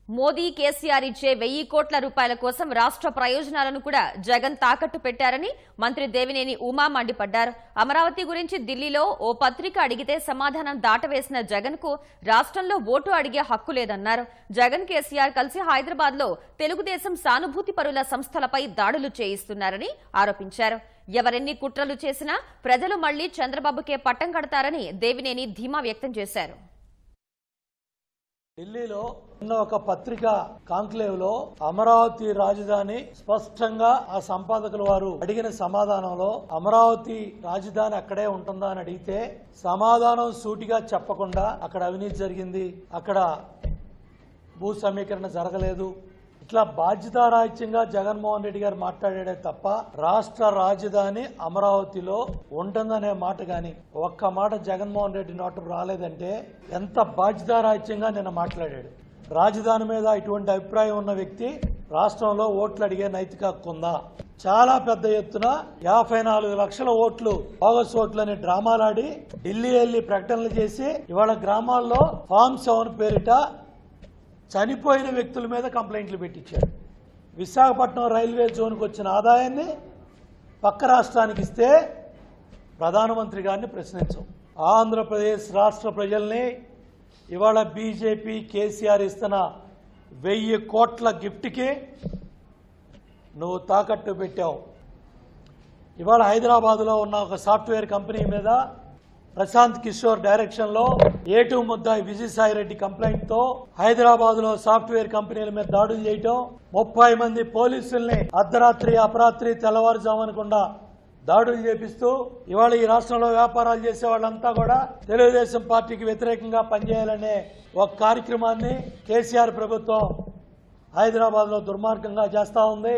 మోదీ కేసీఆర్ ఇచ్చే 1000 కోట్ల రూపాయల కోసం రాష్ట్ర ప్రయోజనాలను కూడా జగన్ తాకట్టు పెట్టారని మంత్రి దేవినేని ఉమా మండిపడ్డారు. అమరావతి గురించి ఢిల్లీలో ఓ పత్రిక అడిగితే సమాధానం దాటవేసిన జగన్ కు రాష్ట్రంలో ఓటు అడిగే హక్కు లేదన్నారు. జగన్ కేసీఆర్ కలిసి హైదరాబాద్ లో తెలుగుదేశం సానుభూతి పరుల సంస్థలపై దాడులు చేయిస్తున్నారని ఆరోపించారు. ఎవరెన్ని కుట్రలు చేసినా ప్రజలు మళ్లీ చంద్రబాబుకే పట్టం కడతారని దేవినేని ధీమా వ్యక్తం చేశారు. ఢిల్లీలో ఉన్న ఒక పత్రిక కాంక్లేవ్ లో అమరావతి రాజధాని స్పష్టంగా ఆ సంపాదకుల వారు అడిగిన సమాధానంలో అమరావతి రాజధాని అక్కడే ఉంటుందా అని అడిగితే సమాధానం సూటిగా చెప్పకుండా అక్కడ అవినీతి జరిగింది, అక్కడ భూ సమీకరణ జరగలేదు, ఇట్లా బాధ్యతారాహిత్యంగా జగన్మోహన్ రెడ్డి గారు మాట్లాడాడే తప్ప రాష్ట్ర రాజధాని అమరావతిలో ఉంటుందనే మాట గాని ఒక్క మాట జగన్మోహన్ రెడ్డి నోటు రాలేదంటే ఎంత బాధ్యతారాహిత్యంగా నిన్న మాట్లాడాడు. రాజధాని మీద ఇటువంటి అభిప్రాయం ఉన్న వ్యక్తి రాష్ట్రంలో ఓట్లు అడిగే నైతిక హక్కు ఉందా? చాలా పెద్ద ఎత్తున 54 లక్షల ఓట్లు బోగస్ ఓట్లని డ్రామాలాడి ఢిల్లీ వెళ్లి ప్రకటనలు చేసి ఇవాళ గ్రామాల్లో ఫామ్ 7 పేరిట చనిపోయిన వ్యక్తుల మీద కంప్లైంట్లు పెట్టించాడు. విశాఖపట్నం రైల్వే జోన్కు వచ్చిన ఆదాయాన్ని పక్క రాష్ట్రానికి ఇస్తే ప్రధానమంత్రి గారిని ప్రశ్నించం. ఆంధ్రప్రదేశ్ రాష్ట్ర ప్రజల్ని ఇవాళ బీజేపీ కేసీఆర్ ఇస్తున్న 1000 కోట్ల గిఫ్ట్కి నువ్వు తాకట్టు పెట్టావు. ఇవాళ హైదరాబాద్లో ఉన్న ఒక సాఫ్ట్వేర్ కంపెనీ మీద ప్రశాంత్ కిషోర్ డైరెక్షన్ లో A2 ముద్దాయి విజయసాయి రెడ్డి కంప్లైంట్ తో హైదరాబాద్ లో సాఫ్ట్వేర్ కంపెనీల మీద దాడులు చేయటం, 30 మంది పోలీసుల్ని అర్ధరాత్రి అపరాత్రి తెల్లవారుజామనకుండా దాడులు చేపిస్తూ ఇవాళ ఈ రాష్ట్రంలో వ్యాపారాలు చేసే వాళ్ళంతా కూడా తెలుగుదేశం పార్టీకి వ్యతిరేకంగా పనిచేయాలనే ఒక కార్యక్రమాన్ని కేసీఆర్ ప్రభుత్వం హైదరాబాద్ లో దుర్మార్గంగా చేస్తా ఉంది.